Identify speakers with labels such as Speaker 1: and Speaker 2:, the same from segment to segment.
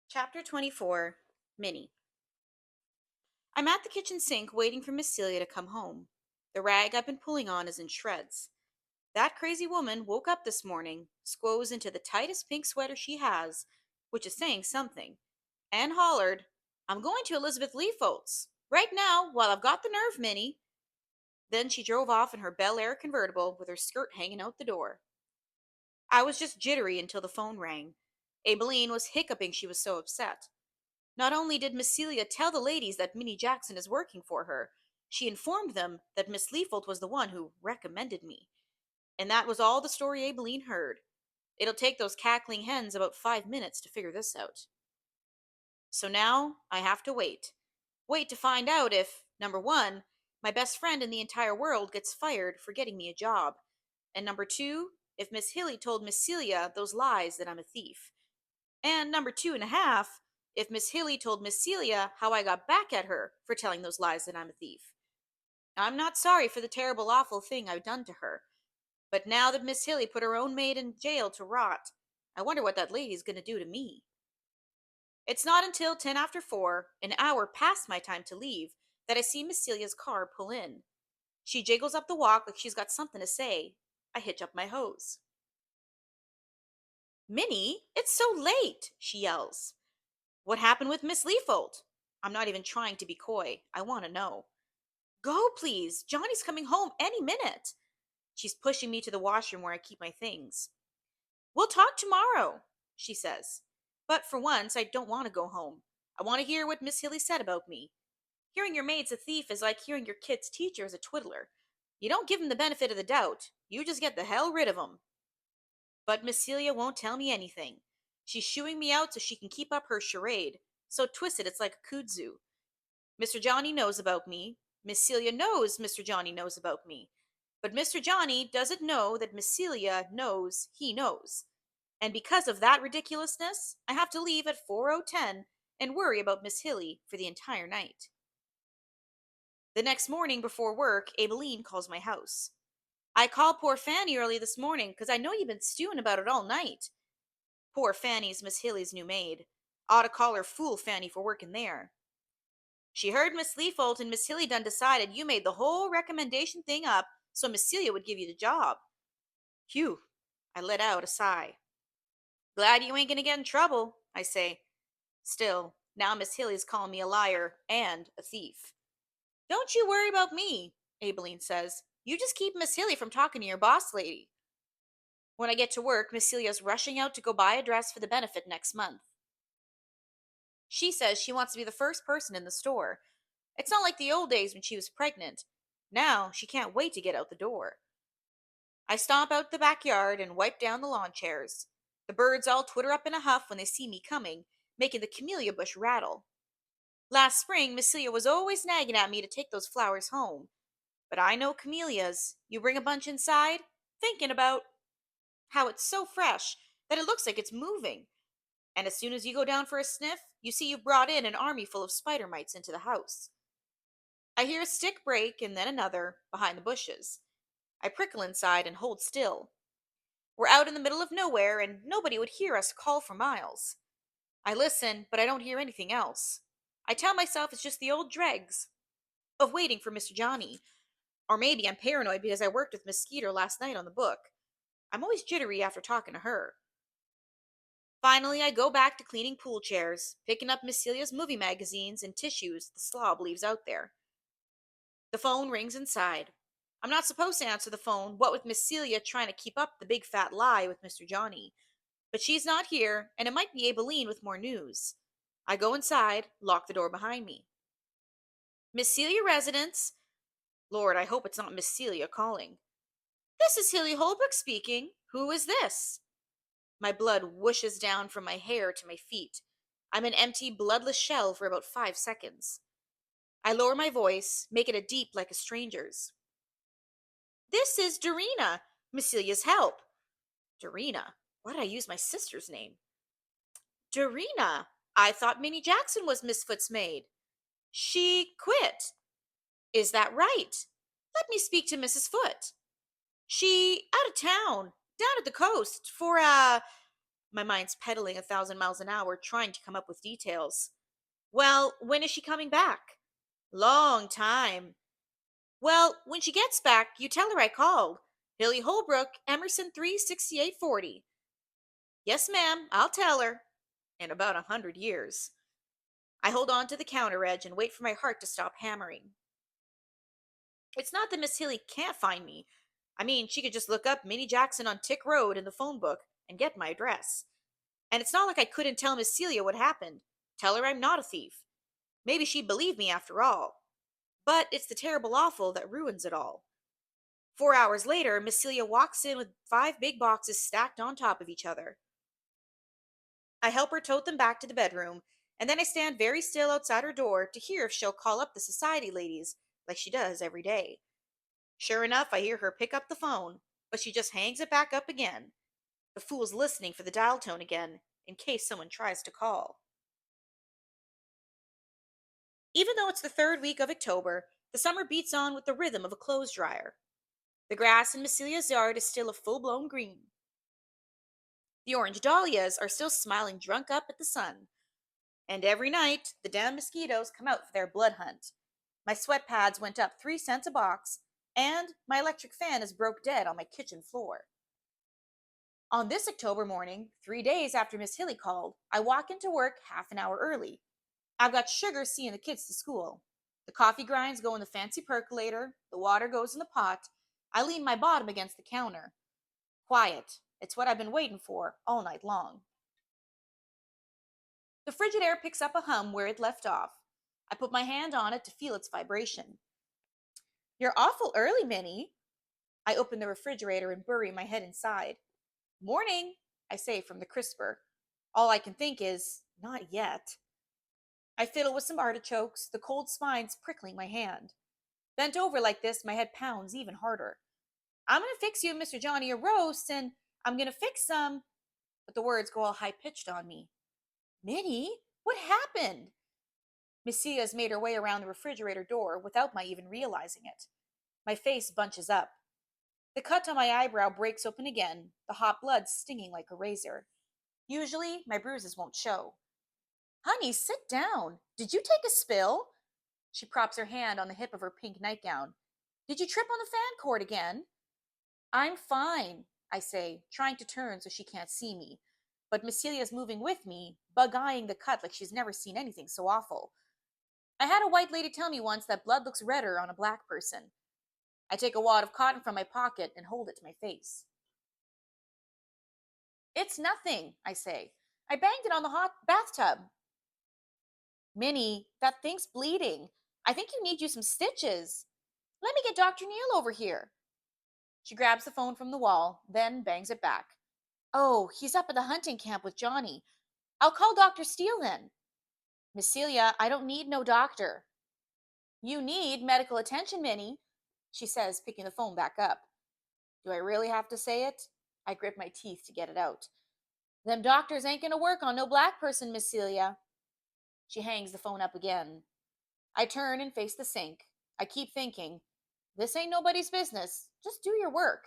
Speaker 1: Chapter 24, Minnie. I'm at the kitchen sink waiting for Miss Celia to come home. The rag I've been pulling on is in shreds. That crazy woman woke up this morning, squoze into the tightest pink sweater she has, which is saying something, and hollered, "I'm going to Elizabeth Leafolt's, right now, while I've got the nerve, Minnie." Then she drove off in her Bel Air convertible with her skirt hanging out the door. I was just jittery until the phone rang. Abeline was hiccuping, she was so upset. Not only did Miss Celia tell the ladies that Minnie Jackson is working for her, she informed them that Miss Leafold was the one who recommended me. And that was all the story Abeline heard. It'll take those cackling hens about 5 minutes to figure this out. So now I have to wait. Wait to find out if, number one, my best friend in the entire world gets fired for getting me a job, and number two, if Miss Hilly told Miss Celia those lies that I'm a thief. And number two and a half, if Miss Hilly told Miss Celia how I got back at her for telling those lies that I'm a thief. I'm not sorry for the terrible, awful thing I've done to her. But now that Miss Hilly put her own maid in jail to rot, I wonder what that lady's going to do to me. It's not until 10 after 4, an hour past my time to leave, that I see Miss Celia's car pull in. She jiggles up the walk like she's got something to say. I hitch up my hose. "Minnie, it's so late," she yells. "What happened with Miss Leafold?" I'm not even trying to be coy. I want to know. "Go, please. Johnny's coming home any minute." She's pushing me to the washroom where I keep my things. "We'll talk tomorrow," she says. But for once, I don't want to go home. I want to hear what Miss Hilly said about me. Hearing your maid's a thief is like hearing your kid's teacher is a twiddler. You don't give him the benefit of the doubt. You just get the hell rid of him. But Miss Celia won't tell me anything. She's shooing me out so she can keep up her charade. So twisted it's like a kudzu. Mr. Johnny knows about me. Miss Celia knows Mr. Johnny knows about me. But Mr. Johnny doesn't know that Miss Celia knows he knows. And because of that ridiculousness, I have to leave at 4:10 and worry about Miss Hilly for the entire night. The next morning before work, Abeline calls my house. "I called poor Fanny early this morning because I know you've been stewing about it all night." Poor Fanny's Miss Hilly's new maid. Ought to call her Fool Fanny for working there. "She heard Miss Leafold and Miss Hilly done decided you made the whole recommendation thing up so Miss Celia would give you the job." Phew, I let out a sigh. "Glad you ain't gonna get in trouble," I say. Still, now Miss Hilly's calling me a liar and a thief. "Don't you worry about me," Abeline says. "You just keep Miss Hilly from talking to your boss lady." When I get to work, Miss Celia's rushing out to go buy a dress for the benefit next month. She says she wants to be the first person in the store. It's not like the old days when she was pregnant. Now she can't wait to get out the door. I stomp out the backyard and wipe down the lawn chairs. The birds all twitter up in a huff when they see me coming, making the camellia bush rattle. Last spring, Miss Celia was always nagging at me to take those flowers home. But I know camellias. You bring a bunch inside, thinking about how it's so fresh that it looks like it's moving. And as soon as you go down for a sniff, you see you've brought in an army full of spider mites into the house. I hear a stick break and then another behind the bushes. I prickle inside and hold still. We're out in the middle of nowhere and nobody would hear us call for miles. I listen, but I don't hear anything else. I tell myself it's just the old dregs of waiting for Mr. Johnny. Or maybe I'm paranoid because I worked with Miss Skeeter last night on the book. I'm always jittery after talking to her. Finally, I go back to cleaning pool chairs, picking up Miss Celia's movie magazines and tissues the slob leaves out there. The phone rings inside. I'm not supposed to answer the phone, what with Miss Celia trying to keep up the big fat lie with Mr. Johnny. But she's not here, and it might be Abeline with more news. I go inside, lock the door behind me. "Miss Celia residence." Lord, I hope it's not Miss Celia calling. "This is Hilly Holbrook speaking. Who is this?" My blood whooshes down from my hair to my feet. I'm an empty, bloodless shell for about 5 seconds. I lower my voice, make it a deep like a stranger's. "This is Dorina, Miss Celia's help." Dorina? Why did I use my sister's name? "Dorina, I thought Minnie Jackson was Miss Foot's maid." "She quit." "Is that right? Let me speak to Mrs. Foot." "She out of town, down at the coast, for My mind's pedaling 1,000 miles an hour, trying to come up with details. Well, when is she coming back? Long time. Well, when she gets back, you tell her I called. Billy Holbrook, Emerson 36840. Yes, ma'am, I'll tell her. In about 100 years. I hold on to the counter edge and wait for my heart to stop hammering. It's not that Miss Hilly can't find me. I mean, she could just look up Minnie Jackson on Tick Road in the phone book and get my address. And it's not like I couldn't tell Miss Celia what happened. Tell her I'm not a thief. Maybe she'd believe me after all. But it's the terrible awful that ruins it all. 4 hours later, Miss Celia walks in with 5 big boxes stacked on top of each other. I help her tote them back to the bedroom, and then I stand very still outside her door to hear if she'll call up the society ladies, like she does every day. Sure enough, I hear her pick up the phone, but she just hangs it back up again. The fool's listening for the dial tone again, in case someone tries to call. Even though it's the third week of October, the summer beats on with the rhythm of a clothes dryer. The grass in Miss Celia's yard is still a full-blown green. The orange dahlias are still smiling drunk up at the sun. And every night, the damn mosquitoes come out for their blood hunt. My sweat pads went up 3 cents a box, and my electric fan is broke dead on my kitchen floor. On this October morning, 3 days after Miss Hilly called, I walk into work half an hour early. I've got Sugar seeing the kids to school. The coffee grinds go in the fancy percolator, the water goes in the pot. I lean my bottom against the counter. Quiet. It's what I've been waiting for all night long. The Frigidaire picks up a hum where it left off. I put my hand on it to feel its vibration. You're awful early, Minnie. I open the refrigerator and bury my head inside. Morning, I say from the crisper. All I can think is, not yet. I fiddle with some artichokes, the cold spines prickling my hand. Bent over like this, my head pounds even harder. I'm going to fix you and Mr. Johnny a roast, and I'm going to fix some. But the words go all high-pitched on me. Minnie, what happened? Miss Celia has made her way around the refrigerator door without my even realizing it. My face bunches up. The cut on my eyebrow breaks open again, the hot blood stinging like a razor. Usually, my bruises won't show. Honey, sit down. Did you take a spill? She props her hand on the hip of her pink nightgown. Did you trip on the fan cord again? I'm fine, I say, trying to turn so she can't see me. But Miss Celia's moving with me, bug-eyeing the cut like she's never seen anything so awful. I had a white lady tell me once that blood looks redder on a black person. I take a wad of cotton from my pocket and hold it to my face. It's nothing, I say. I banged it on the hot bathtub. Minnie, that thing's bleeding. I think you need some stitches. Let me get Dr. Neal over here. She grabs the phone from the wall, then bangs it back. Oh, he's up at the hunting camp with Johnny. I'll call Dr. Steele then. Miss Celia, I don't need no doctor. You need medical attention, Minnie, she says, picking the phone back up. Do I really have to say it? I grip my teeth to get it out. Them doctors ain't gonna work on no black person, Miss Celia. She hangs the phone up again. I turn and face the sink. I keep thinking, this ain't nobody's business. Just do your work.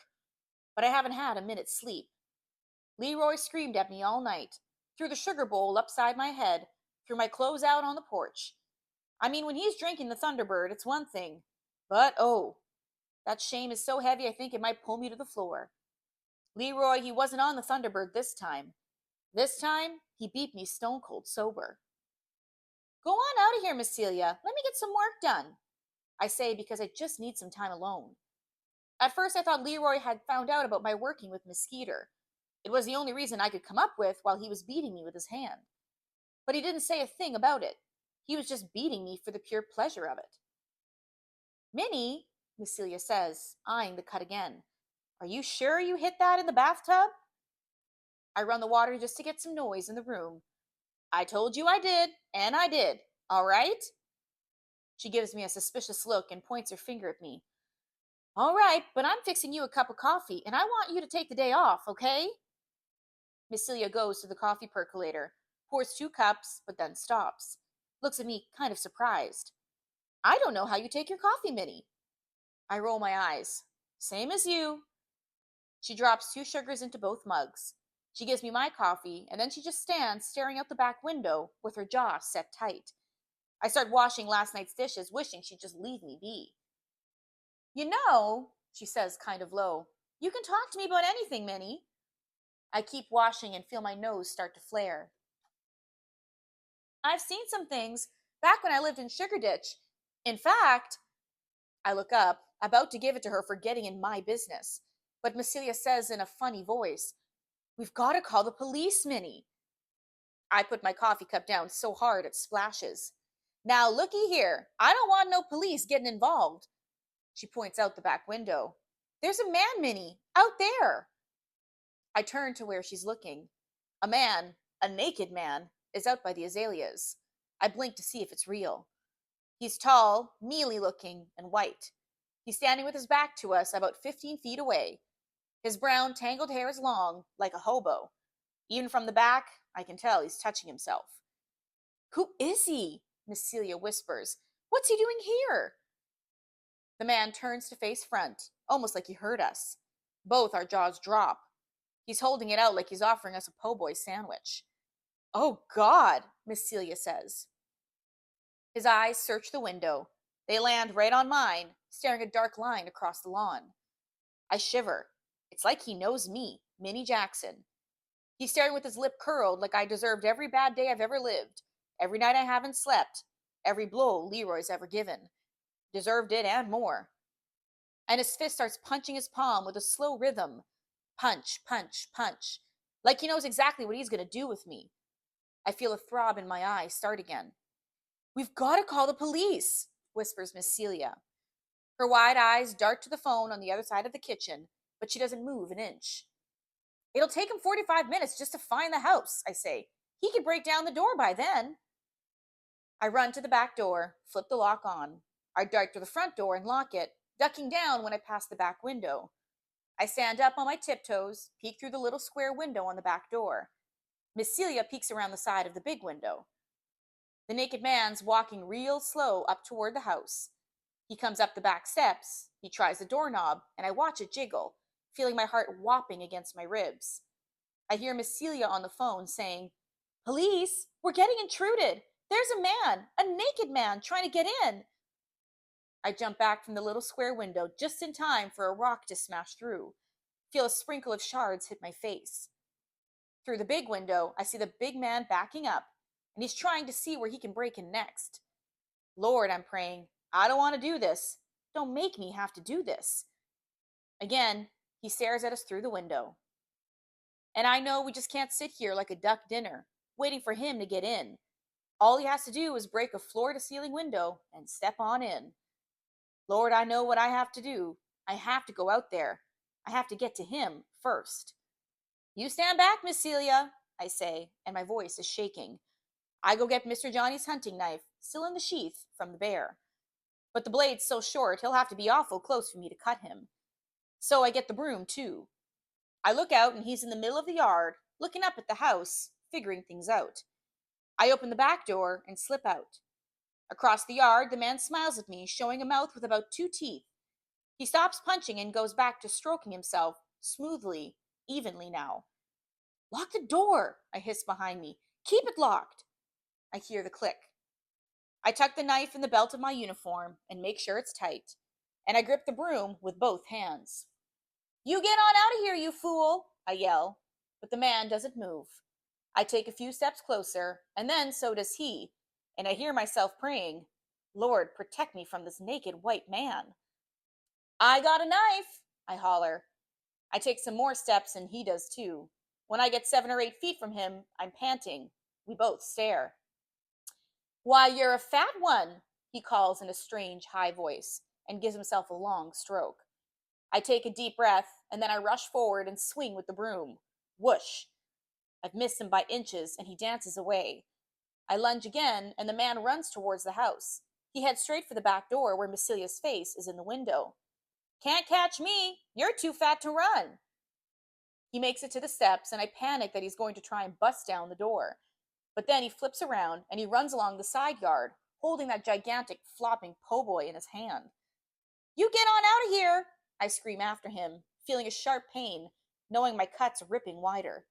Speaker 1: But I haven't had a minute's sleep. Leroy screamed at me all night, threw the sugar bowl upside my head, threw my clothes out on the porch. I mean, when he's drinking the Thunderbird, it's one thing. But, oh, that shame is so heavy I think it might pull me to the floor. Leroy, he wasn't on the Thunderbird this time. This time, he beat me stone cold sober. Go on out of here, Miss Celia. Let me get some work done, I say because I just need some time alone. At first, I thought Leroy had found out about my working with Miss Skeeter. It was the only reason I could come up with while he was beating me with his hand. But he didn't say a thing about it. He was just beating me for the pure pleasure of it. Minnie, Miss Celia says, eyeing the cut again, are you sure you hit that in the bathtub? I run the water just to get some noise in the room. I told you I did, and I did. All right? She gives me a suspicious look and points her finger at me. All right, but I'm fixing you a cup of coffee, and I want you to take the day off, okay? Miss Celia goes to the coffee percolator, pours 2 cups, but then stops. Looks at me kind of surprised. I don't know how you take your coffee, Minnie. I roll my eyes. Same as you. She drops 2 sugars into both mugs. She gives me my coffee, and then she just stands staring out the back window with her jaw set tight. I start washing last night's dishes, wishing she'd just leave me be. She says kind of low, you can talk to me about anything, Minnie. I keep washing and feel my nose start to flare. I've seen some things back when I lived in Sugarditch. In fact, I look up, about to give it to her for getting in my business. But Miss Celia says in a funny voice, we've got to call the police, Minnie. I put my coffee cup down so hard it splashes. Now, looky here. I don't want no police getting involved. She points out the back window. There's a man, Minnie, out there. I turn to where she's looking. A man, a naked man, is out by the azaleas. I blink to see if it's real. He's tall, mealy looking, and white. He's standing with his back to us about 15 feet away. His brown, tangled hair is long, like a hobo. Even from the back, I can tell he's touching himself. Who is he? Miss Celia whispers. What's he doing here? The man turns to face front, almost like he heard us. Both our jaws drop. He's holding it out like he's offering us a po' boy sandwich. Oh, God, Miss Celia says. His eyes search the window. They land right on mine, staring a dark line across the lawn. I shiver. It's like he knows me, Minnie Jackson. He's staring with his lip curled like I deserved every bad day I've ever lived, every night I haven't slept, every blow Leroy's ever given. Deserved it and more. And his fist starts punching his palm with a slow rhythm. Punch, punch, punch. Like he knows exactly what he's going to do with me. I feel a throb in my eyes start again. We've got to call the police, whispers Miss Celia. Her wide eyes dart to the phone on the other side of the kitchen, but she doesn't move an inch. It'll take him 45 minutes just to find the house, I say. He could break down the door by then. I run to the back door, flip the lock on. I dart to the front door and lock it, ducking down when I pass the back window. I stand up on my tiptoes, peek through the little square window on the back door. Miss Celia peeks around the side of the big window. The naked man's walking real slow up toward the house. He comes up the back steps, he tries the doorknob, and I watch it jiggle, feeling my heart whopping against my ribs. I hear Miss Celia on the phone saying, Police, we're getting intruded. There's a man, a naked man, trying to get in. I jump back from the little square window just in time for a rock to smash through. Feel a sprinkle of shards hit my face. Through the big window, I see the big man backing up, and he's trying to see where he can break in next. Lord, I'm praying, I don't want to do this. Don't make me have to do this. Again, he stares at us through the window. And I know we just can't sit here like a duck dinner, waiting for him to get in. All he has to do is break a floor-to-ceiling window and step on in. Lord, I know what I have to do. I have to go out there. I have to get to him first. You stand back, Miss Celia, I say, and my voice is shaking. I go get Mr. Johnny's hunting knife, still in the sheath, from the bear. But the blade's so short, he'll have to be awful close for me to cut him. So I get the broom, too. I look out, and he's in the middle of the yard, looking up at the house, figuring things out. I open the back door and slip out. Across the yard, the man smiles at me, showing a mouth with about 2 teeth. He stops punching and goes back to stroking himself, smoothly, evenly now. Lock the door, I hiss behind me. Keep it locked. I hear the click. I tuck the knife in the belt of my uniform and make sure it's tight, and I grip the broom with both hands. You get on out of here, you fool, I yell, but the man doesn't move. I take a few steps closer, and then so does he, and I hear myself praying, Lord, protect me from this naked white man. I got a knife, I holler. I take some more steps, and he does too. When I get 7 or 8 feet from him, I'm panting. We both stare. Why, you're a fat one, he calls in a strange, high voice, and gives himself a long stroke. I take a deep breath, and then I rush forward and swing with the broom. Whoosh! I've missed him by inches, and he dances away. I lunge again, and the man runs towards the house. He heads straight for the back door, where Miss Celia's face is in the window. Can't catch me! You're too fat to run! He makes it to the steps, and I panic that he's going to try and bust down the door. But then he flips around, and he runs along the side yard, holding that gigantic, flopping po' boy in his hand. You get on out of here! I scream after him, feeling a sharp pain, knowing my cut's ripping wider.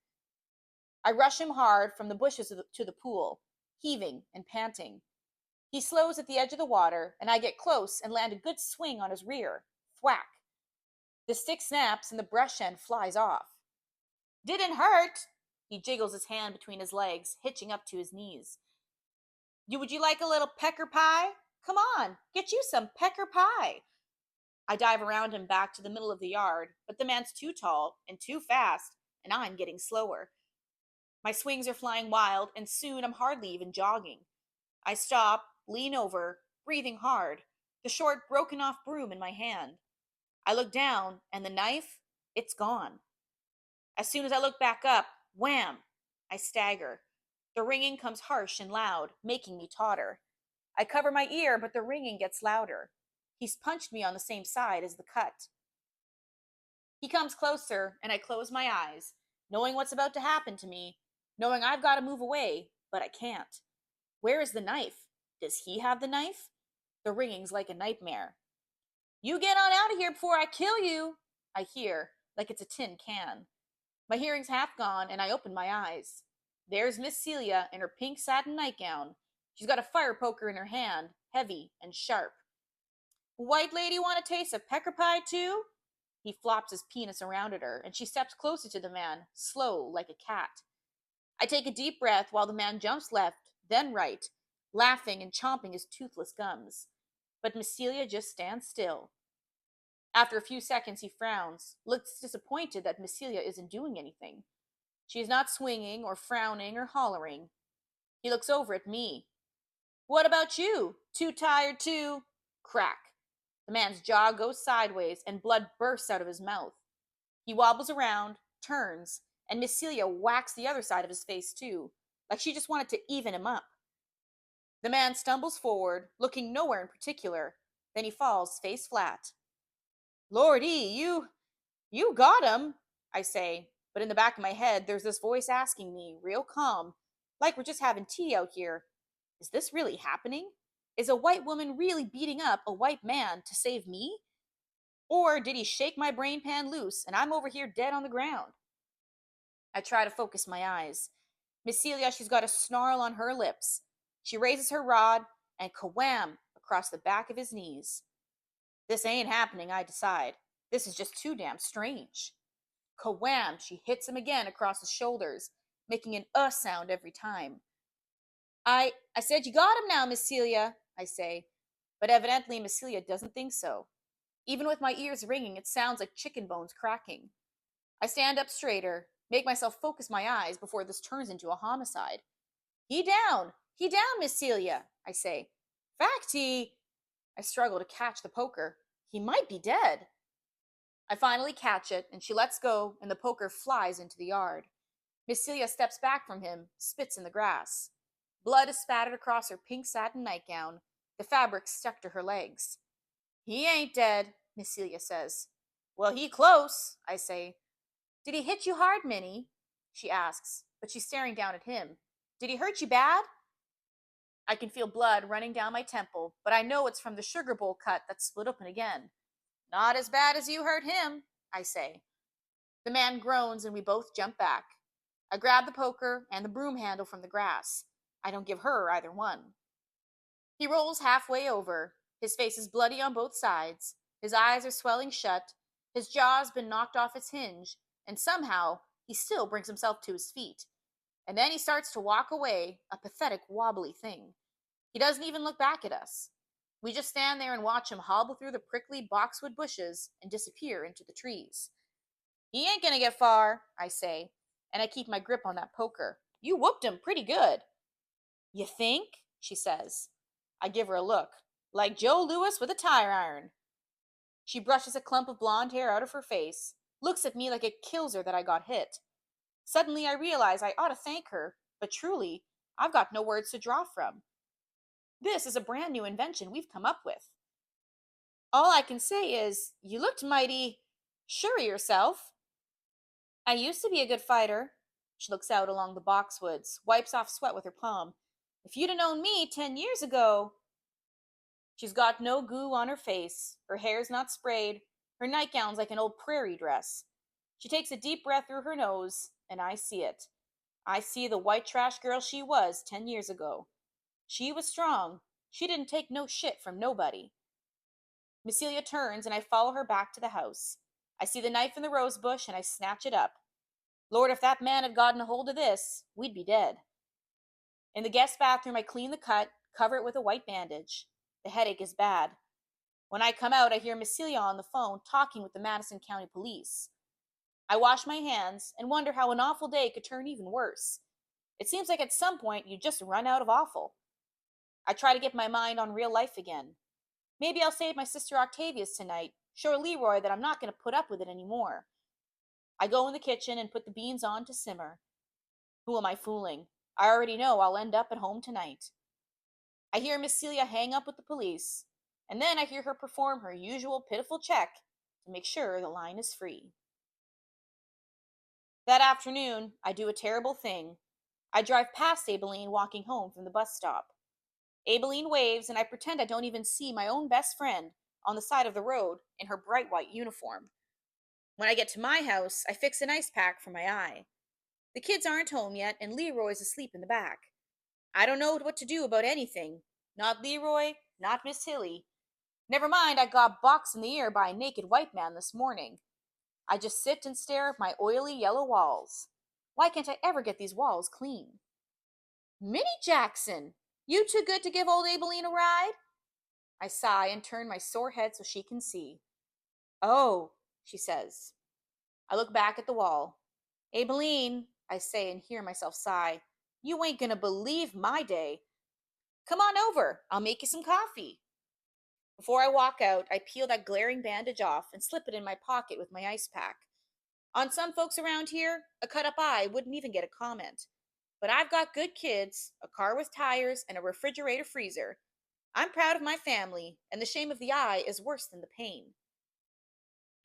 Speaker 1: I rush him hard from the bushes to the pool, heaving and panting. He slows at the edge of the water, and I get close and land a good swing on his rear. Thwack. The stick snaps and the brush end flies off. Didn't hurt. He jiggles his hand between his legs, hitching up to his knees. Would you like a little pecker pie? Come on, get you some pecker pie. I dive around him back to the middle of the yard, but the man's too tall and too fast, and I'm getting slower. My swings are flying wild, and soon I'm hardly even jogging. I stop, lean over, breathing hard, the short, broken off broom in my hand. I look down, and the knife, it's gone. As soon as I look back up, wham! I stagger. The ringing comes harsh and loud, making me totter. I cover my ear, but the ringing gets louder. He's punched me on the same side as the cut. He comes closer, and I close my eyes, knowing what's about to happen to me, knowing I've got to move away, but I can't. Where is the knife? Does he have the knife? The ringing's like a nightmare. You get on out of here before I kill you, I hear, like it's a tin can. My hearing's half gone, and I open my eyes. There's Miss Celia in her pink satin nightgown. She's got a fire poker in her hand, heavy and sharp. White lady want a taste of pecker pie, too? He flops his penis around at her, and she steps closer to the man, slow like a cat. I take a deep breath while the man jumps left, then right, laughing and chomping his toothless gums. But Miss Celia just stands still. After a few seconds, he frowns, looks disappointed that Miss Celia isn't doing anything. She is not swinging or frowning or hollering. He looks over at me. What about you? Too tired to... Crack. The man's jaw goes sideways and blood bursts out of his mouth. He wobbles around, turns, and Miss Celia whacks the other side of his face too, like she just wanted to even him up. The man stumbles forward, looking nowhere in particular. Then he falls face flat. Lordy, you got him, I say, but in the back of my head, there's this voice asking me, real calm, like we're just having tea out here. Is this really happening? Is a white woman really beating up a white man to save me? Or did he shake my brain pan loose and I'm over here dead on the ground? I try to focus my eyes. Miss Celia, she's got a snarl on her lips. She raises her rod and ka-wham across the back of his knees. This ain't happening, I decide. This is just too damn strange. Ka-wham, she hits him again across his shoulders, making an sound every time. I said you got him now, Miss Celia, I say, but evidently Miss Celia doesn't think so. Even with my ears ringing, it sounds like chicken bones cracking. I stand up straighter, make myself focus my eyes before this turns into a homicide. He down, Miss Celia, I say. Fact, I struggle to catch the poker. He might be dead. I finally catch it, and she lets go, and the poker flies into the yard. Miss Celia steps back from him, spits in the grass. Blood is spattered across her pink satin nightgown, the fabric stuck to her legs. He ain't dead, Miss Celia says. Well, he close, I say. Did he hit you hard, Minnie? She asks, but she's staring down at him. Did he hurt you bad? I can feel blood running down my temple, but I know it's from the sugar bowl cut that's split open again. Not as bad as you hurt him, I say. The man groans and we both jump back. I grab the poker and the broom handle from the grass. I don't give her either one. He rolls halfway over. His face is bloody on both sides. His eyes are swelling shut. His jaw's been knocked off its hinge, and somehow he still brings himself to his feet. And then he starts to walk away, a pathetic, wobbly thing. He doesn't even look back at us. We just stand there and watch him hobble through the prickly boxwood bushes and disappear into the trees. He ain't gonna get far, I say, and I keep my grip on that poker. You whooped him pretty good. You think? She says. I give her a look, like Joe Louis with a tire iron. She brushes a clump of blonde hair out of her face, looks at me like it kills her that I got hit. Suddenly I realize I ought to thank her, but truly, I've got no words to draw from. This is a brand new invention we've come up with. All I can say is, you looked mighty sure of yourself. I used to be a good fighter. She looks out along the boxwoods, wipes off sweat with her palm. If you'd have known me 10 years ago... She's got no goo on her face. Her hair's not sprayed. Her nightgown's like an old prairie dress. She takes a deep breath through her nose, and I see it. I see the white trash girl she was 10 years ago. She was strong. She didn't take no shit from nobody. Miss Celia turns and I follow her back to the house. I see the knife in the rose bush and I snatch it up. Lord, if that man had gotten a hold of this, we'd be dead. In the guest bathroom, I clean the cut, cover it with a white bandage. The headache is bad. When I come out, I hear Miss Celia on the phone talking with the Madison County Police. I wash my hands and wonder how an awful day could turn even worse. It seems like at some point you just run out of awful. I try to get my mind on real life again. Maybe I'll save my sister Octavia's tonight, show Leroy that I'm not going to put up with it anymore. I go in the kitchen and put the beans on to simmer. Who am I fooling? I already know I'll end up at home tonight. I hear Miss Celia hang up with the police, and then I hear her perform her usual pitiful check to make sure the line is free. That afternoon, I do a terrible thing. I drive past Abeline walking home from the bus stop. Abeline waves, and I pretend I don't even see my own best friend on the side of the road in her bright white uniform. When I get to my house, I fix an ice pack for my eye. The kids aren't home yet, and Leroy's asleep in the back. I don't know what to do about anything. Not Leroy, not Miss Hilly. Never mind, I got boxed in the ear by a naked white man this morning. I just sit and stare at my oily yellow walls. Why can't I ever get these walls clean? Minnie Jackson, you too good to give old Abeline a ride? I sigh and turn my sore head so she can see. Oh, she says. I look back at the wall. Abeline, I say and hear myself sigh, you ain't gonna believe my day. Come on over, I'll make you some coffee. Before I walk out, I peel that glaring bandage off and slip it in my pocket with my ice pack. On some folks around here, a cut up eye wouldn't even get a comment. But I've got good kids, a car with tires, and a refrigerator freezer. I'm proud of my family, and the shame of the eye is worse than the pain.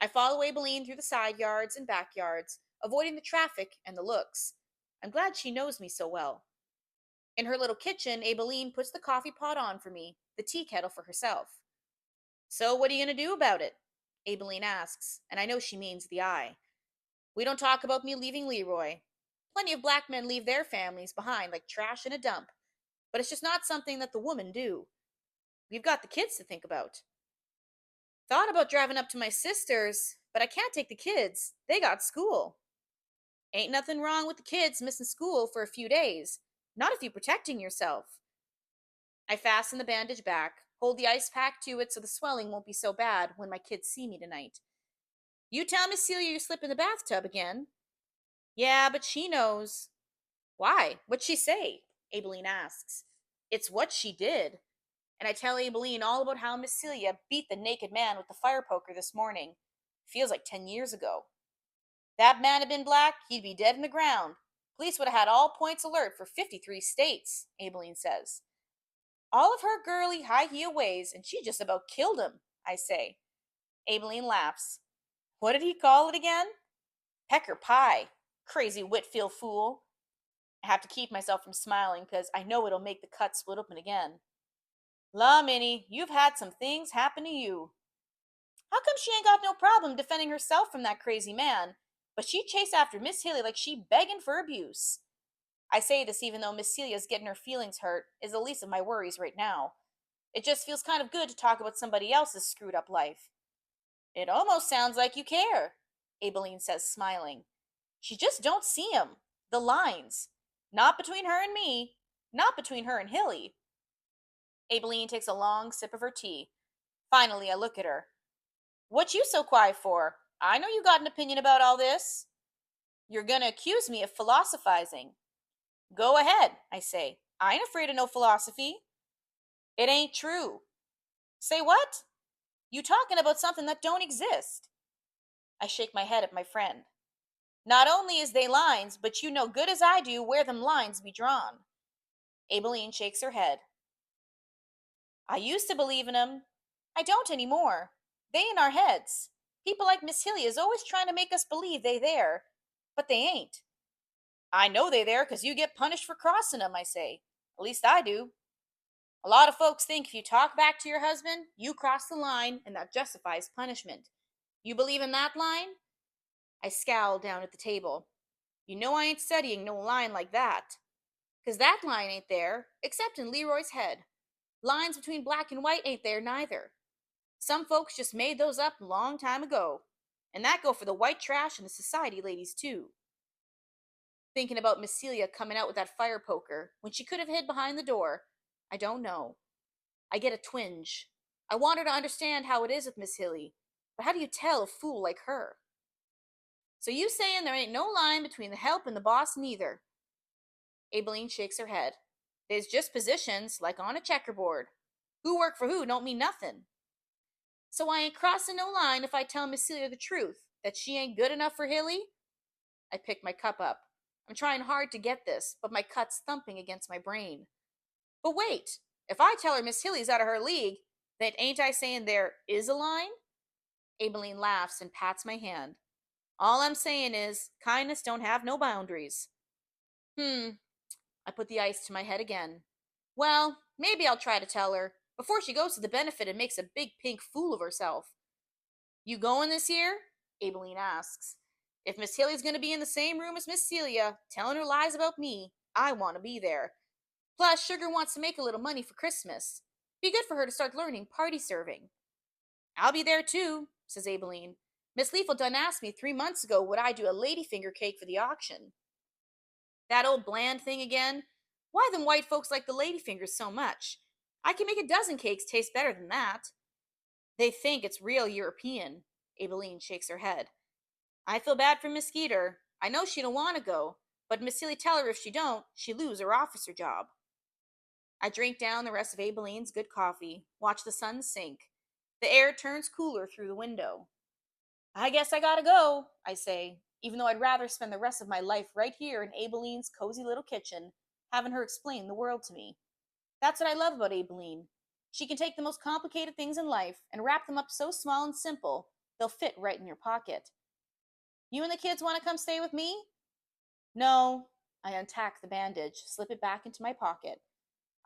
Speaker 1: I follow Abeline through the side yards and backyards, avoiding the traffic and the looks. I'm glad she knows me so well. In her little kitchen, Abeline puts the coffee pot on for me, the tea kettle for herself. So what are you going to do about it? Abeline asks, and I know she means the eye. We don't talk about me leaving Leroy. Plenty of black men leave their families behind like trash in a dump, but it's just not something that the women do. We've got the kids to think about. Thought about driving up to my sister's, but I can't take the kids. They got school. Ain't nothing wrong with the kids missing school for a few days. Not if you're protecting yourself. I fasten the bandage back, hold the ice pack to it so the swelling won't be so bad when my kids see me tonight. You tell Miss Celia you slip in the bathtub again. Yeah, but she knows. Why? What'd she say? Abeline asks. It's what she did. And I tell Abeline all about how Miss Celia beat the naked man with the fire poker this morning. Feels like 10 years ago. That man had been black, he'd be dead in the ground. Police would have had all points alert for 53 states, Abeline says. All of her girly high heel ways, and she just about killed him, I say. Abeline laughs. What did he call it again? Pecker pie. Crazy Whitfield fool. I have to keep myself from smiling because I know it'll make the cut split open again. La, Minnie, you've had some things happen to you. How come she ain't got no problem defending herself from that crazy man, but she chase after Miss Hilly like she begging for abuse? I say this even though Miss Celia's getting her feelings hurt is the least of my worries right now. It just feels kind of good to talk about somebody else's screwed up life. It almost sounds like you care, Abeline says, smiling. She just don't see 'em. The lines. Not between her and me. Not between her and Hilly. Abeline takes a long sip of her tea. Finally, I look at her. What you so quiet for? I know you got an opinion about all this. You're gonna accuse me of philosophizing. Go ahead, I say. I ain't afraid of no philosophy. It ain't true. Say what? You talking about something that don't exist. I shake my head at my friend. Not only is they lines, but you know good as I do where them lines be drawn. Abeline shakes her head. I used to believe in 'em. I don't anymore. They in our heads. People like Miss Hilly is always trying to make us believe they there, but they ain't. I know they there 'cause you get punished for crossing 'em, I say. At least I do. A lot of folks think if you talk back to your husband, you cross the line and that justifies punishment. You believe in that line? I scowl down at the table. You know I ain't studying no line like that. 'Cause that line ain't there, except in Leroy's head. Lines between black and white ain't there neither. Some folks just made those up a long time ago. And that go for the white trash and the society ladies, too. Thinking about Miss Celia coming out with that fire poker when she could have hid behind the door, I don't know. I get a twinge. I want her to understand how it is with Miss Hilly, but how do you tell a fool like her? So you saying there ain't no line between the help and the boss neither? Aibileen shakes her head. There's just positions, like on a checkerboard. Who work for who don't mean nothing. So I ain't crossing no line if I tell Miss Celia the truth, that she ain't good enough for Hilly? I pick my cup up. I'm trying hard to get this, but my cut's thumping against my brain. But wait, if I tell her Miss Hilly's out of her league, then ain't I saying there is a line? Aibileen laughs and pats my hand. All I'm saying is, kindness don't have no boundaries. I put the ice to my head again. Well, maybe I'll try to tell her, before she goes to the benefit and makes a big pink fool of herself. You going this year? Aibileen asks. If Miss Hilly's going to be in the same room as Miss Celia, telling her lies about me, I want to be there. Plus, Sugar wants to make a little money for Christmas. Be good for her to start learning party serving. I'll be there too, says Aibileen. Miss Leafel done asked me 3 months ago would I do a ladyfinger cake for the auction. That old bland thing again? Why them white folks like the ladyfingers so much? I can make a dozen cakes taste better than that. They think it's real European. Aibileen shakes her head. I feel bad for Miss Skeeter. I know she don't want to go, but Miss Silly tell her if she don't, she lose her officer job. I drink down the rest of Aibileen's good coffee, watch the sun sink. The air turns cooler through the window. I guess I gotta go, I say, even though I'd rather spend the rest of my life right here in Aibileen's cozy little kitchen, having her explain the world to me. That's what I love about Aibileen. She can take the most complicated things in life and wrap them up so small and simple, they'll fit right in your pocket. You and the kids want to come stay with me? No. I untack the bandage, slip it back into my pocket.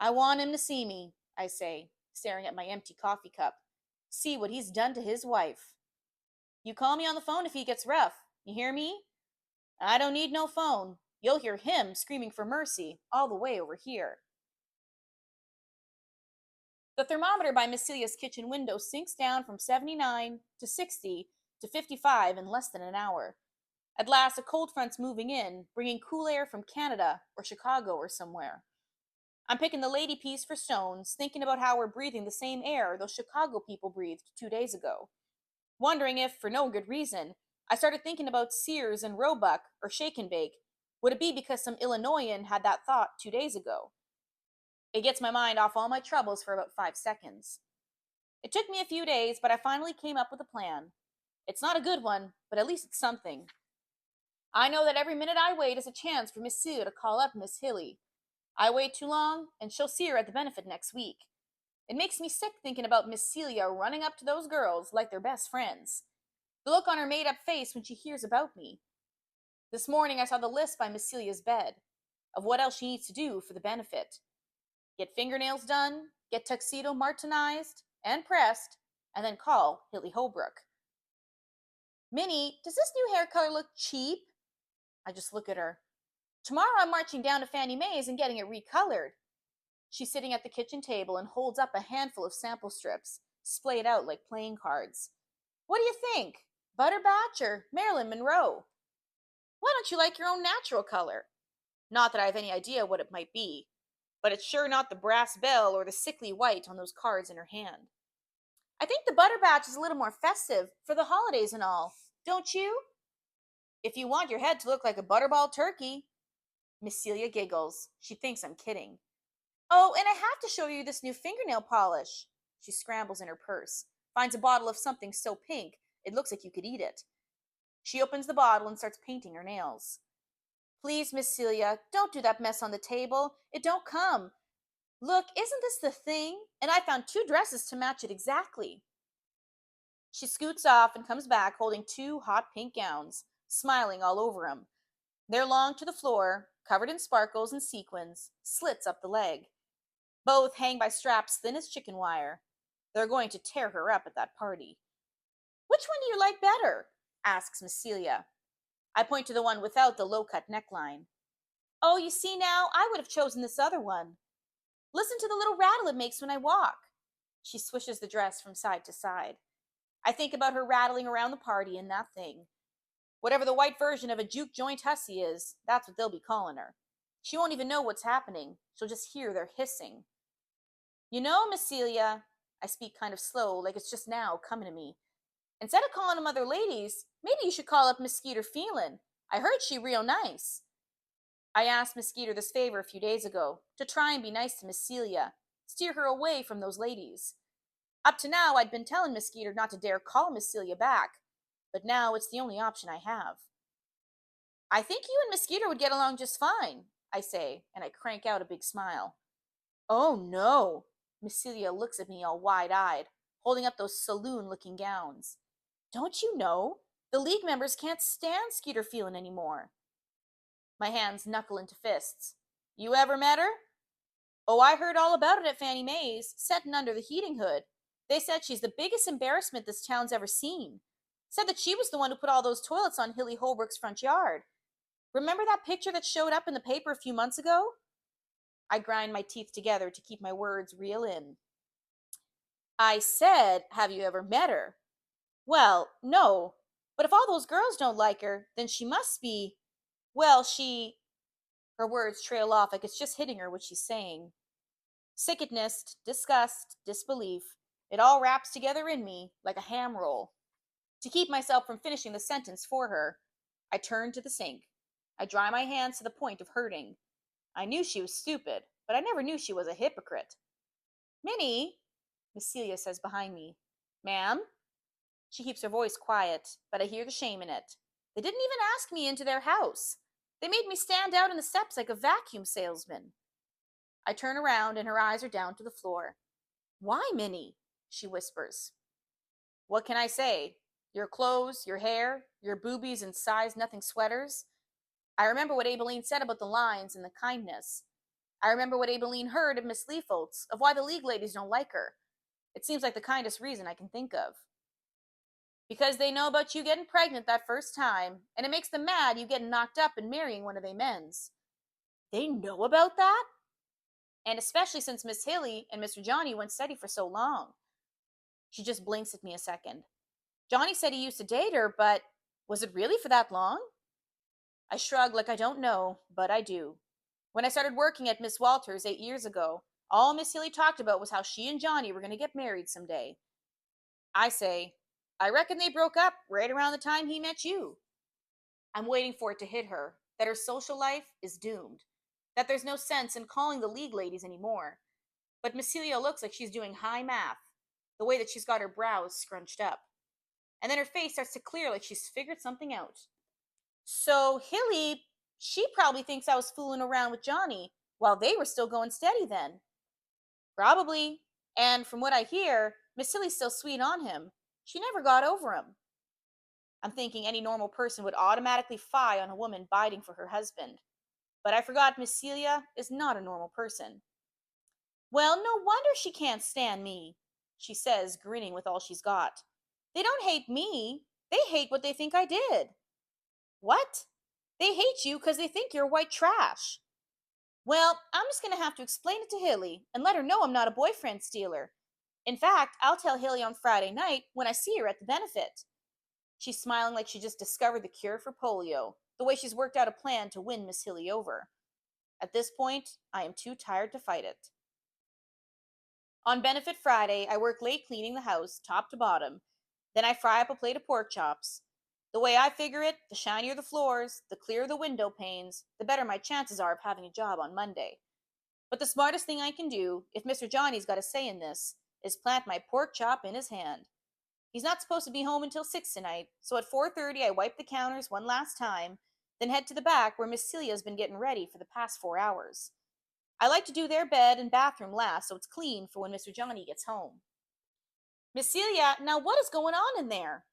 Speaker 1: I want him to see me, I say, staring at my empty coffee cup. See what he's done to his wife. You call me on the phone if he gets rough. You hear me? I don't need no phone. You'll hear him screaming for mercy all the way over here. The thermometer by Miss Celia's kitchen window sinks down from 79 to 60 to 55 in less than an hour. At last, a cold front's moving in, bringing cool air from Canada or Chicago or somewhere. I'm picking the lady peas for stones, thinking about how we're breathing the same air those Chicago people breathed 2 days ago. Wondering if, for no good reason, I started thinking about Sears and Roebuck or Shake and Bake. Would it be because some Illinoisan had that thought 2 days ago? It gets my mind off all my troubles for about 5 seconds. It took me a few days, but I finally came up with a plan. It's not a good one, but at least it's something. I know that every minute I wait is a chance for Miss Celia to call up Miss Hilly. I wait too long, and she'll see her at the benefit next week. It makes me sick thinking about Miss Celia running up to those girls like they're best friends. The look on her made-up face when she hears about me. This morning I saw the list by Miss Celia's bed of what else she needs to do for the benefit. Get fingernails done, get tuxedo martinized and pressed, and then call Hilly Holbrook. Minnie, does this new hair color look cheap? I just look at her. Tomorrow I'm marching down to Fannie Mae's and getting it recolored. She's sitting at the kitchen table and holds up a handful of sample strips, splayed out like playing cards. What do you think? Butterbatch or Marilyn Monroe? Why don't you like your own natural color? Not that I have any idea what it might be, but it's sure not the brass bell or the sickly white on those cards in her hand. I think the Butterbatch is a little more festive for the holidays and all, don't you? If you want your head to look like a butterball turkey. Miss Celia giggles. She thinks I'm kidding. Oh, and I have to show you this new fingernail polish. She scrambles in her purse, finds a bottle of something so pink it looks like you could eat it. She opens the bottle and starts painting her nails. Please, Miss Celia, don't do that mess on the table. It don't come. Look, isn't this the thing? And I found 2 dresses to match it exactly. She scoots off and comes back holding 2 hot pink gowns, smiling all over them. They're long to the floor, covered in sparkles and sequins, slits up the leg. Both hang by straps thin as chicken wire. They're going to tear her up at that party. Which one do you like better? Asks Miss Celia. I point to the one without the low-cut neckline. Oh, you see now, I would have chosen this other one. Listen to the little rattle it makes when I walk. She swishes the dress from side to side. I think about her rattling around the party in that thing. Whatever the white version of a juke joint hussy is, that's what they'll be calling her. She won't even know what's happening. She'll just hear their hissing. You know, Miss Celia, I speak kind of slow, like it's just now coming to me. Instead of calling them other ladies, maybe you should call up Miss Skeeter Phelan. I heard she real nice. I asked Miss Skeeter this favor a few days ago, to try and be nice to Miss Celia, steer her away from those ladies. Up to now, I'd been telling Miss Skeeter not to dare call Miss Celia back, but now it's the only option I have. I think you and Miss Skeeter would get along just fine, I say, and I crank out a big smile. Oh no! Miss Celia looks at me all wide-eyed, holding up those saloon-looking gowns. Don't you know? The League members can't stand Skeeter Phelan anymore. My hands knuckle into fists. You ever met her? Oh, I heard all about it at Fannie Mae's, setting under the heating hood. They said she's the biggest embarrassment this town's ever seen. Said that she was the one who put all those toilets on Hilly Holbrook's front yard. Remember that picture that showed up in the paper a few months ago? I grind my teeth together to keep my words real in. I said, have you ever met her? Well, no. But if all those girls don't like her, then she must be. Well, she. Her words trail off like it's just hitting her what she's saying. Sickness, disgust, disbelief. It all wraps together in me like a ham roll. To keep myself from finishing the sentence for her, I turn to the sink. I dry my hands to the point of hurting. I knew she was stupid, but I never knew she was a hypocrite. Minnie, Miss Celia says behind me. Ma'am? She keeps her voice quiet, but I hear the shame in it. They didn't even ask me into their house. They made me stand out in the steps like a vacuum salesman. I turn around and her eyes are down to the floor. Why, Minnie? She whispers. What can I say? Your clothes, your hair, your boobies and size nothing sweaters. I remember what Abeline said about the lines and the kindness. I remember what Abeline heard of Miss Leafolt's, of why the League ladies don't like her. It seems like the kindest reason I can think of. Because they know about you getting pregnant that first time, and it makes them mad you getting knocked up and marrying one of they men's. They know about that? And especially since Miss Hilly and Mr. Johnny went steady for so long. She just blinks at me a second. Johnny said he used to date her, but was it really for that long? I shrug like I don't know, but I do. When I started working at Miss Walters 8 years ago, all Miss Hilly talked about was how she and Johnny were going to get married someday. I say, I reckon they broke up right around the time he met you. I'm waiting for it to hit her, that her social life is doomed, that there's no sense in calling the League ladies anymore. But Miss Celia looks like she's doing high math, the way that she's got her brows scrunched up. And then her face starts to clear like she's figured something out. So Hilly, she probably thinks I was fooling around with Johnny while they were still going steady then. Probably. And from what I hear, Miss Hilly's still sweet on him. She never got over him. I'm thinking any normal person would automatically fie on a woman biting for her husband. But I forgot Miss Celia is not a normal person. Well, no wonder she can't stand me, she says, grinning with all she's got. They don't hate me. They hate what they think I did. What? They hate you because they think you're white trash. Well, I'm just going to have to explain it to Hilly and let her know I'm not a boyfriend stealer. In fact, I'll tell Hilly on Friday night when I see her at the benefit. She's smiling like she just discovered the cure for polio, the way she's worked out a plan to win Miss Hilly over. At this point, I am too tired to fight it. On Benefit Friday, I work late cleaning the house, top to bottom. Then I fry up a plate of pork chops. The way I figure it, the shinier the floors, the clearer the window panes, the better my chances are of having a job on Monday. But the smartest thing I can do, if Mr. Johnny's got a say in this, is plant my pork chop in his hand. He's not supposed to be home until 6 tonight, so at 4:30 I wipe the counters one last time, then head to the back where Miss Celia's been getting ready for the past 4 hours. I like to do their bed and bathroom last so it's clean for when Mr. Johnny gets home. Miss Celia, now what is going on in there?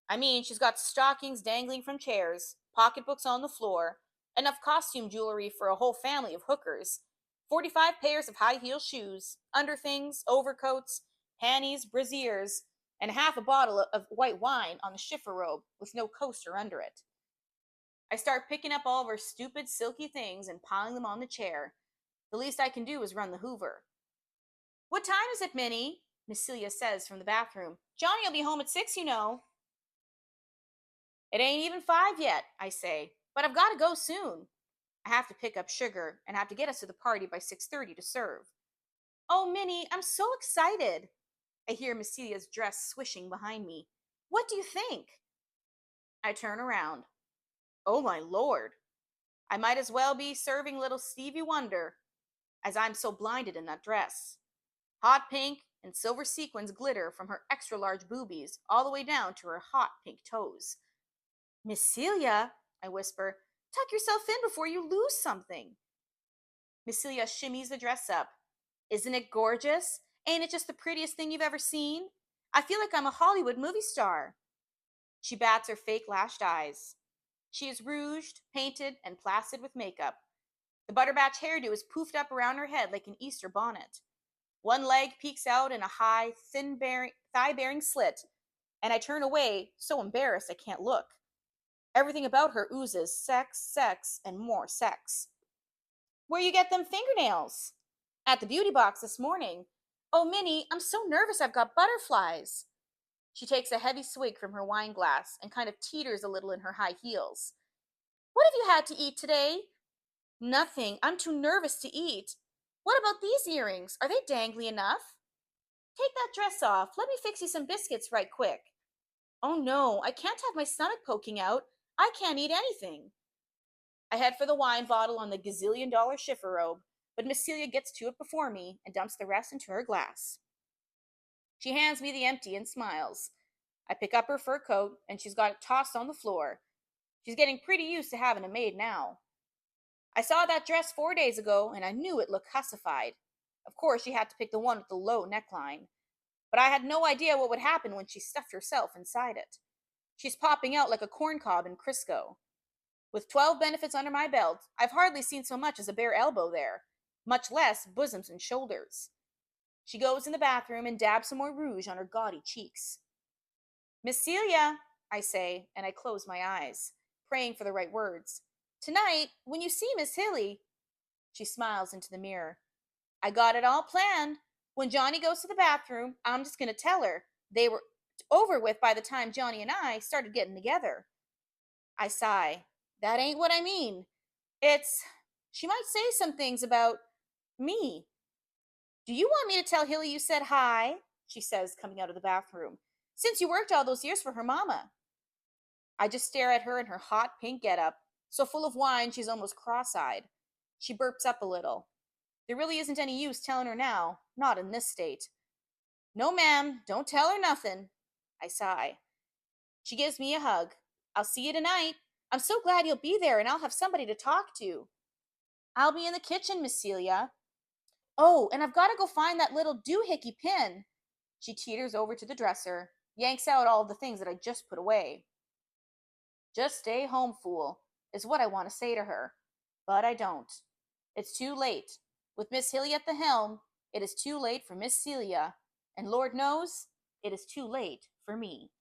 Speaker 1: I mean, she's got stockings dangling from chairs, pocketbooks on the floor, enough costume jewelry for a whole family of hookers, 45 pairs of high-heel shoes, underthings, overcoats, panties, brassieres, and half a bottle of white wine on the chiffon robe with no coaster under it. I start picking up all of her stupid, silky things and piling them on the chair. The least I can do is run the hoover. What time is it, Minnie? Miss Celia says from the bathroom. Johnny will be home at 6, you know. It ain't even 5 yet, I say, but I've got to go soon. I have to pick up sugar and have to get us to the party by 6:30 to serve. Oh, Minnie, I'm so excited. I hear Miss Celia's dress swishing behind me. What do you think? I turn around. Oh, my Lord. I might as well be serving little Stevie Wonder, as I'm so blinded in that dress. Hot pink and silver sequins glitter from her extra large boobies all the way down to her hot pink toes. Miss Celia, I whisper, tuck yourself in before you lose something. Miss Celia shimmies the dress up. Isn't it gorgeous? Ain't it just the prettiest thing you've ever seen? I feel like I'm a Hollywood movie star. She bats her fake lashed eyes. She is rouged, painted, and plastered with makeup. The butterbatch hairdo is poofed up around her head like an Easter bonnet. One leg peeks out in a high, thigh-bearing slit, and I turn away, so embarrassed I can't look. Everything about her oozes sex, sex, and more sex. Where you get them fingernails? At the beauty box this morning. Oh, Minnie, I'm so nervous I've got butterflies. She takes a heavy swig from her wine glass and kind of teeters a little in her high heels. What have you had to eat today? Nothing. I'm too nervous to eat. What about these earrings? Are they dangly enough? Take that dress off. Let me fix you some biscuits right quick. Oh no, I can't have my stomach poking out. I can't eat anything. I head for the wine bottle on the gazillion-dollar chifforobe, but Miss Celia gets to it before me and dumps the rest into her glass. She hands me the empty and smiles. I pick up her fur coat, and she's got it tossed on the floor. She's getting pretty used to having a maid now. I saw that dress 4 days ago, and I knew it looked hussified. Of course, she had to pick the one with the low neckline. But I had no idea what would happen when she stuffed herself inside it. She's popping out like a corncob in Crisco. With 12 benefits under my belt, I've hardly seen so much as a bare elbow there, much less bosoms and shoulders. She goes in the bathroom and dabs some more rouge on her gaudy cheeks. Miss Celia, I say, and I close my eyes, praying for the right words. Tonight, when you see Miss Hilly, she smiles into the mirror. I got it all planned. When Johnny goes to the bathroom, I'm just going to tell her. They were over with by the time Johnny and I started getting together. I sigh. That ain't what I mean. She might say some things about me. Do you want me to tell Hilly you said hi? She says, coming out of the bathroom. Since you worked all those years for her mama. I just stare at her in her hot pink getup, so full of wine she's almost cross-eyed. She burps up a little. There really isn't any use telling her now, not in this state. No, ma'am, don't tell her nothing. I sigh. She gives me a hug. I'll see you tonight. I'm so glad you'll be there and I'll have somebody to talk to. I'll be in the kitchen, Miss Celia. Oh, and I've got to go find that little doohickey pin. She teeters over to the dresser, yanks out all the things that I just put away. Just stay home, fool, is what I want to say to her. But I don't. It's too late. With Miss Hilly at the helm, it is too late for Miss Celia, and Lord knows, it is too late for me.